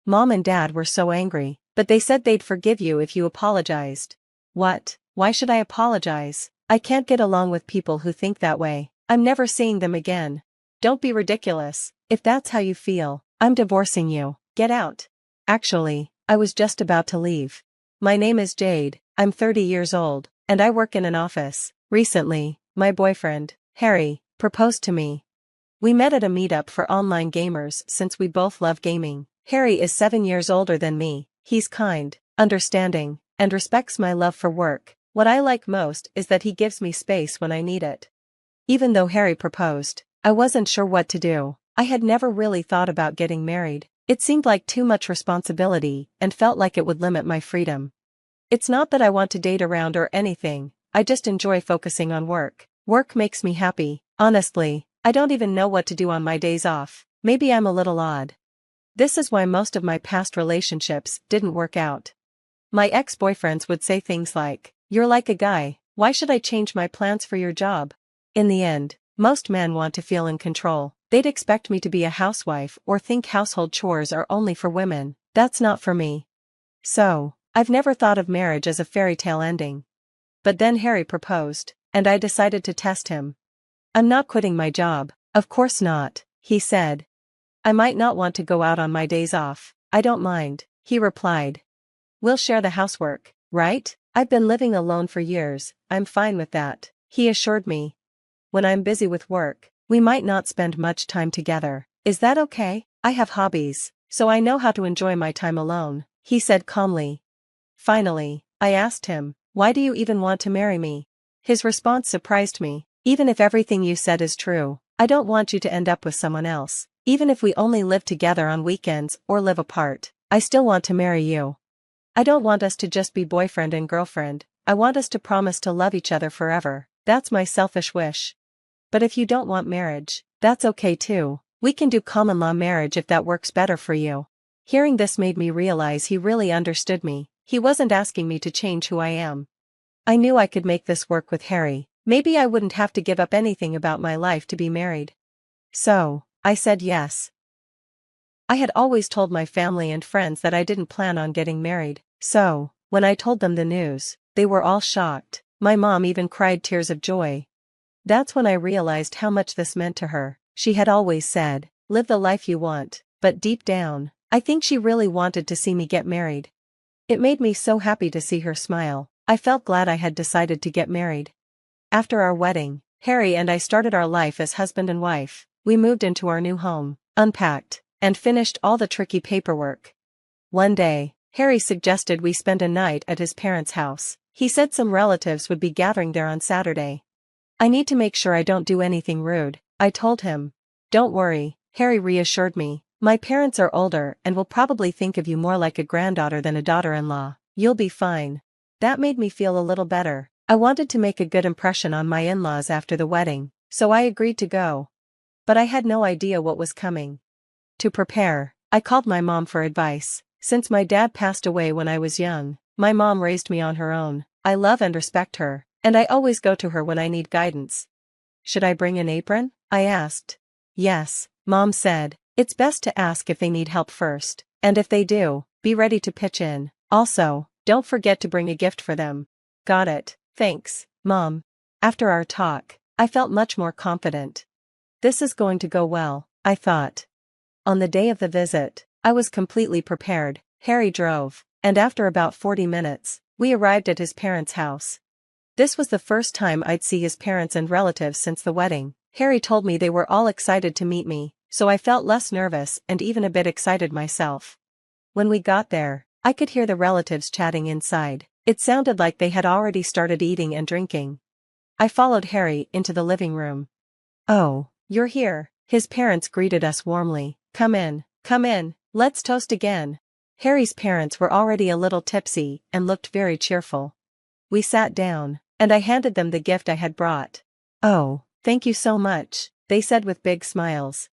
Mom and Dad were so angry, but they said they'd forgive you if you apologized. What? Why should I apologize? I can't get along with people who think that way. I'm never seeing them again. Don't be ridiculous. If that's how you feel, I'm divorcing you. Get out. Actually, I was just about to leave. My name is Jade, I'm 30 years old, and I work in an office. Recently, my boyfriend, Harry, proposed to me. We met at a meetup for online gamers since we both love gaming. Harry is 7 years older than me. He's kind, understanding, and respects my love for work. What I like most is that he gives me space when I need it. Even though Harry proposed, I wasn't sure what to do. I had never really thought about getting married. It seemed like too much responsibility and felt like it would limit my freedom. It's not that I want to date around or anything, I just enjoy focusing on work. Work makes me happy. Honestly, I don't even know what to do on my days off. Maybe I'm a little odd. This is why most of my past relationships didn't work out. My ex-boyfriends would say things like, "You're like a guy, why should I change my plans for your job?" In the end, most men want to feel in control. They'd expect me to be a housewife or think household chores are only for women. That's not for me. So, I've never thought of marriage as a fairy tale ending. But then Harry proposed, and I decided to test him. "I'm not quitting my job." "Of course not," he said. "I might not want to go out on my days off." "I don't mind," he replied. "We'll share the housework, right? I've been living alone for years, I'm fine with that," he assured me. "When I'm busy with work, we might not spend much time together. Is that okay? I have hobbies, so I know how to enjoy my time alone," he said calmly. Finally, I asked him, "Why do you even want to marry me?" His response surprised me. "Even if everything you said is true, I don't want you to end up with someone else. Even if we only live together on weekends or live apart, I still want to marry you. I don't want us to just be boyfriend and girlfriend, I want us to promise to love each other forever. That's my selfish wish. But if you don't want marriage, that's okay too. We can do common law marriage if that works better for you." Hearing this made me realize he really understood me. He wasn't asking me to change who I am. I knew I could make this work with Harry. Maybe I wouldn't have to give up anything about my life to be married. So, I said yes. I had always told my family and friends that I didn't plan on getting married. So, when I told them the news, they were all shocked. My mom even cried tears of joy. That's when I realized how much this meant to her. She had always said, "Live the life you want," but deep down, I think she really wanted to see me get married. It made me so happy to see her smile. I felt glad I had decided to get married. After our wedding, Harry and I started our life as husband and wife. We moved into our new home, unpacked, and finished all the tricky paperwork. One day, Harry suggested we spend a night at his parents' house. He said some relatives would be gathering there on Saturday. "I need to make sure I don't do anything rude," I told him. "Don't worry," Harry reassured me. "My parents are older and will probably think of you more like a granddaughter than a daughter-in-law. You'll be fine." That made me feel a little better. I wanted to make a good impression on my in-laws after the wedding, so I agreed to go. But I had no idea what was coming. To prepare, I called my mom for advice. Since my dad passed away when I was young, my mom raised me on her own. I love and respect her, and I always go to her when I need guidance. "Should I bring an apron?" I asked. "Yes," Mom said. "It's best to ask if they need help first, and if they do, be ready to pitch in. Also, don't forget to bring a gift for them." "Got it, thanks, Mom." After our talk, I felt much more confident. This is going to go well, I thought. On the day of the visit, I was completely prepared. Harry drove, and after about 40 minutes, we arrived at his parents' house. This was the first time I'd see his parents and relatives since the wedding. Harry told me they were all excited to meet me, so I felt less nervous and even a bit excited myself. When we got there, I could hear the relatives chatting inside. It sounded like they had already started eating and drinking. I followed Harry into the living room. "Oh, you're here." His parents greeted us warmly. Come in, let's toast again." Harry's parents were already a little tipsy and looked very cheerful. We sat down, and I handed them the gift I had brought. "Oh, thank you so much," they said with big smiles.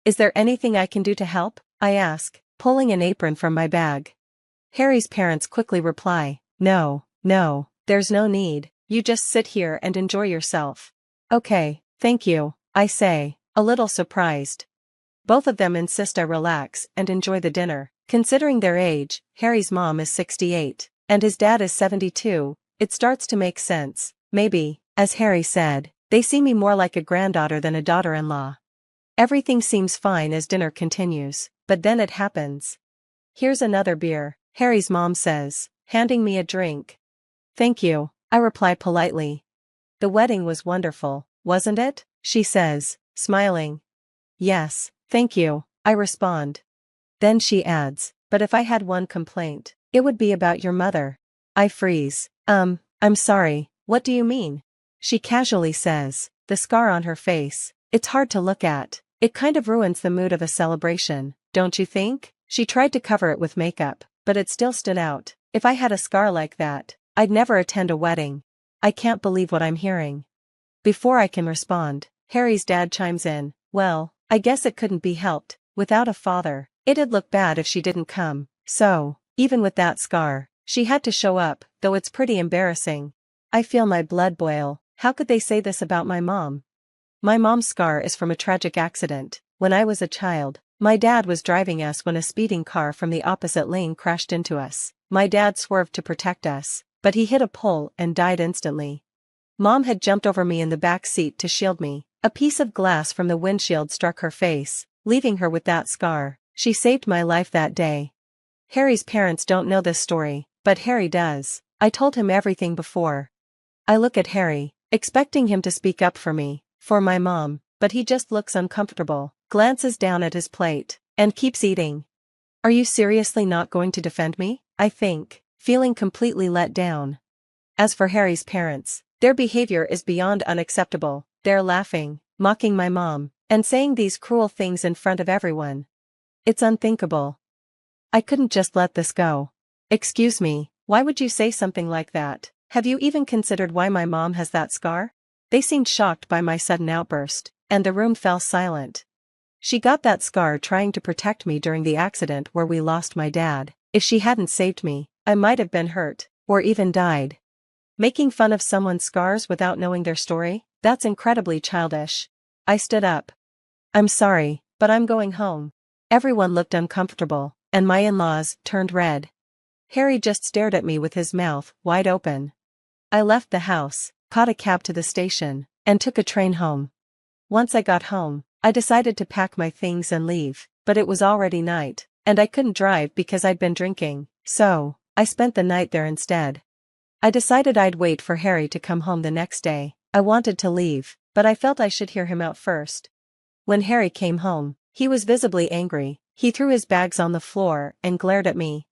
"Is there anything I can do to help?" I asked, pulling an apron from my bag. Harry's parents quickly reply, No, there's no need, you just sit here and enjoy yourself." "Okay, thank you," I say, a little surprised. Both of them insist I relax and enjoy the dinner. Considering their age, Harry's mom is 68, and his dad is 72, it starts to make sense. Maybe, as Harry said, they see me more like a granddaughter than a daughter-in-law. Everything seems fine as dinner continues, but then it happens. Here's another beer, Harry's mom says, handing me a drink. Thank you, I reply politely. The wedding was wonderful, wasn't it? She says, smiling. Yes, thank you, I respond. Then she adds, but if I had one complaint, it would be about your mother. I freeze. I'm sorry, what do you mean? She casually says, the scar on her face, it's hard to look at. It kind of ruins the mood of a celebration, don't you think? She tried to cover it with makeup, but it still stood out. If I had a scar like that, I'd never attend a wedding. I can't believe what I'm hearing. Before I can respond, Harry's dad chimes in, well, I guess it couldn't be helped. Without a father, it'd look bad if she didn't come. So, even with that scar, she had to show up, though it's pretty embarrassing. I feel my blood boil. How could they say this about my mom? My mom's scar is from a tragic accident. When I was a child, my dad was driving us when a speeding car from the opposite lane crashed into us. My dad swerved to protect us, but he hit a pole and died instantly. Mom had jumped over me in the back seat to shield me. A piece of glass from the windshield struck her face, leaving her with that scar. She saved my life that day. Harry's parents don't know this story, but Harry does. I told him everything before. I look at Harry, expecting him to speak up for me, for my mom, but he just looks uncomfortable, glances down at his plate, and keeps eating. Are you seriously not going to defend me? I think, feeling completely let down. As for Harry's parents, their behavior is beyond unacceptable. They're laughing, mocking my mom, and saying these cruel things in front of everyone. It's unthinkable. I couldn't just let this go. Excuse me, why would you say something like that? Have you even considered why my mom has that scar? They seemed shocked by my sudden outburst, and the room fell silent. She got that scar trying to protect me during the accident where we lost my dad. If she hadn't saved me, I might have been hurt, or even died. Making fun of someone's scars without knowing their story? That's incredibly childish. I stood up. I'm sorry, but I'm going home. Everyone looked uncomfortable, and my in-laws turned red. Harry just stared at me with his mouth wide open. I left the house, caught a cab to the station, and took a train home. Once I got home, I decided to pack my things and leave, but it was already night, and I couldn't drive because I'd been drinking, so I spent the night there instead. I decided I'd wait for Harry to come home the next day. I wanted to leave, but I felt I should hear him out first. When Harry came home, he was visibly angry. He threw his bags on the floor and glared at me.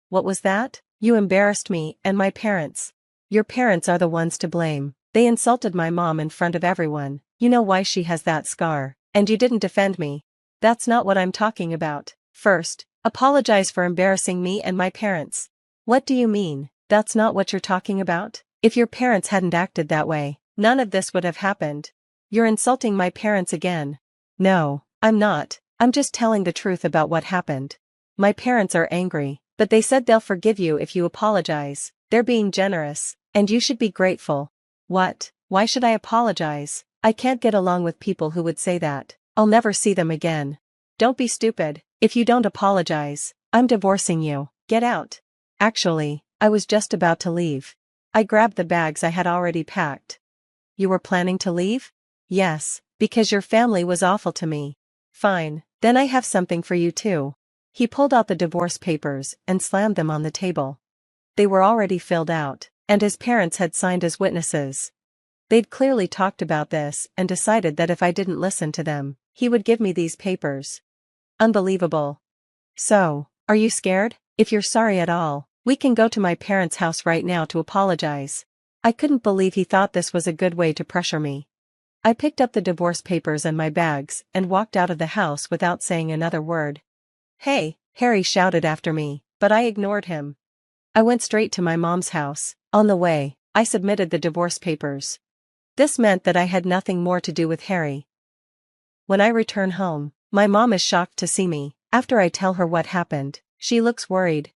What was that? You embarrassed me and my parents. Your parents are the ones to blame. They insulted my mom in front of everyone. You know why she has that scar, and you didn't defend me. That's not what I'm talking about. First, apologize for embarrassing me and my parents. What do you mean? That's not what you're talking about? If your parents hadn't acted that way, none of this would have happened. You're insulting my parents again. No, I'm not. I'm just telling the truth about what happened. My parents are angry, but they said they'll forgive you if you apologize. They're being generous, and you should be grateful. What? Why should I apologize? I can't get along with people who would say that. I'll never see them again. Don't be stupid. If you don't apologize, I'm divorcing you. Get out. Actually, I was just about to leave. I grabbed the bags I had already packed. You were planning to leave? Yes, because your family was awful to me. Fine, then I have something for you too. He pulled out the divorce papers and slammed them on the table. They were already filled out, and his parents had signed as witnesses. They'd clearly talked about this and decided that if I didn't listen to them, he would give me these papers. Unbelievable. So, are you scared? If you're sorry at all, we can go to my parents' house right now to apologize. I couldn't believe he thought this was a good way to pressure me. I picked up the divorce papers and my bags and walked out of the house without saying another word. Hey, Harry shouted after me, but I ignored him. I went straight to my mom's house. On the way, I submitted the divorce papers. This meant that I had nothing more to do with Harry. When I return home, my mom is shocked to see me. After I tell her what happened, she looks worried.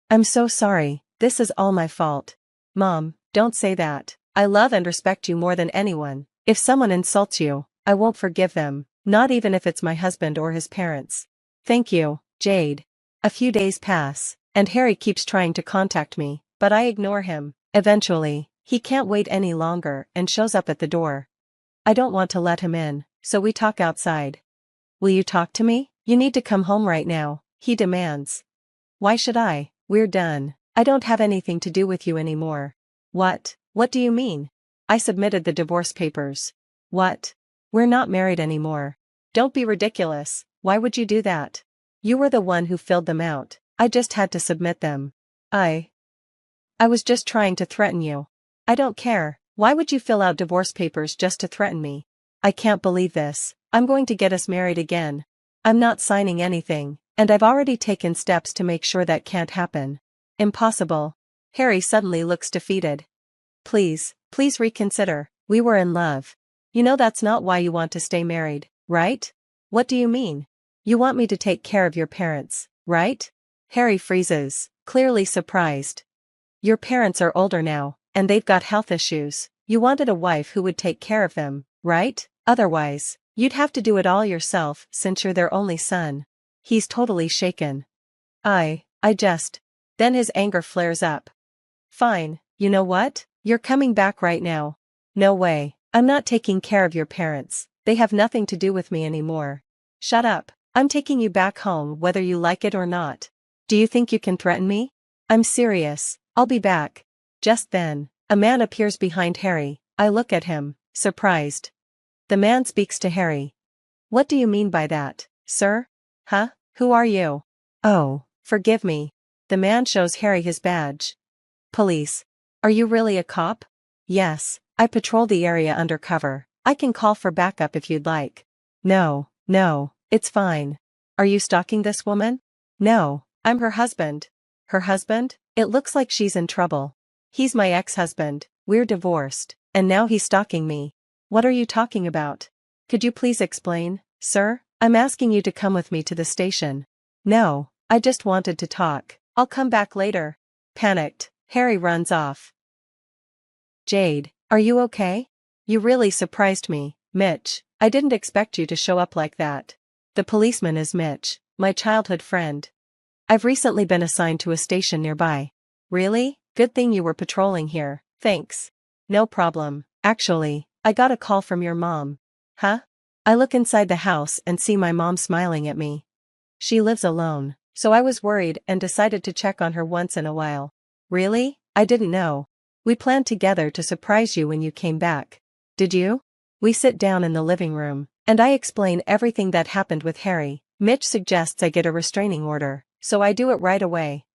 I'm so sorry, this is all my fault. Mom, don't say that. I love and respect you more than anyone. If someone insults you, I won't forgive them. Not even if it's my husband or his parents. Thank you, Jade. A few days pass, and Harry keeps trying to contact me, but I ignore him. Eventually, he can't wait any longer and shows up at the door. I don't want to let him in, so we talk outside. Will you talk to me? You need to come home right now, he demands. Why should I? We're done. I don't have anything to do with you anymore. What? What do you mean? I submitted the divorce papers. What? We're not married anymore. Don't be ridiculous. Why would you do that? You were the one who filled them out. I just had to submit them. I was just trying to threaten you. I don't care. Why would you fill out divorce papers just to threaten me? I can't believe this. I'm going to get us married again. I'm not signing anything, and I've already taken steps to make sure that can't happen. Impossible. Harry suddenly looks defeated. Please reconsider. We were in love. You know that's not why you want to stay married, right? What do you mean? You want me to take care of your parents, right? Harry freezes, clearly surprised. Your parents are older now, and they've got health issues. You wanted a wife who would take care of them, right? Otherwise, you'd have to do it all yourself since you're their only son. He's totally shaken. I just. Then his anger flares up. Fine, you know what? You're coming back right now. No way, I'm not taking care of your parents. They have nothing to do with me anymore. Shut up, I'm taking you back home whether you like it or not. Do you think you can threaten me? I'm serious, I'll be back. Just then, a man appears behind Harry. I look at him, surprised. The man speaks to Harry. What do you mean by that, sir? Huh? Who are you? Oh, forgive me. The man shows Harry his badge. Police. Are you really a cop? Yes, I patrol the area undercover. I can call for backup if you'd like. No, it's fine. Are you stalking this woman? No, I'm her husband. Her husband? It looks like she's in trouble. He's my ex-husband, we're divorced, and now he's stalking me. What are you talking about? Could you please explain, sir? I'm asking you to come with me to the station. No, I just wanted to talk. I'll come back later. Panicked, Harry runs off. Jade, are you okay? You really surprised me, Mitch. I didn't expect you to show up like that. The policeman is Mitch, my childhood friend. I've recently been assigned to a station nearby. Really? Good thing you were patrolling here, thanks. No problem. Actually, I got a call from your mom. Huh? I look inside the house and see my mom smiling at me. She lives alone, so I was worried and decided to check on her once in a while. Really? I didn't know. We planned together to surprise you when you came back. Did you? We sit down in the living room, and I explain everything that happened with Harry. Mitch suggests I get a restraining order, so I do it right away.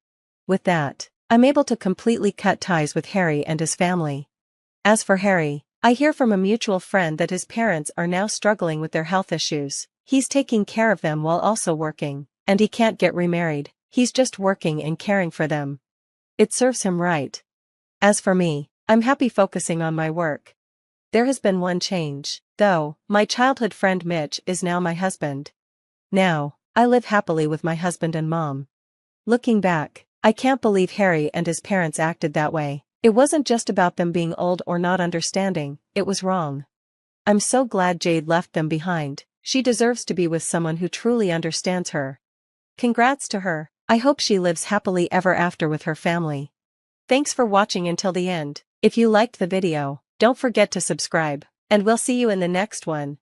With that, I'm able to completely cut ties with Harry and his family. As for Harry, I hear from a mutual friend that his parents are now struggling with their health issues. He's taking care of them while also working, and he can't get remarried. He's just working and caring for them. It serves him right. As for me, I'm happy focusing on my work. There has been one change, though. My childhood friend Mitch is now my husband. Now, I live happily with my husband and mom. Looking back, I can't believe Harry and his parents acted that way. It wasn't just about them being old or not understanding, it was wrong. I'm so glad Jade left them behind. She deserves to be with someone who truly understands her. Congrats to her. I hope she lives happily ever after with her family. Thanks for watching until the end. If you liked the video, don't forget to subscribe, and we'll see you in the next one.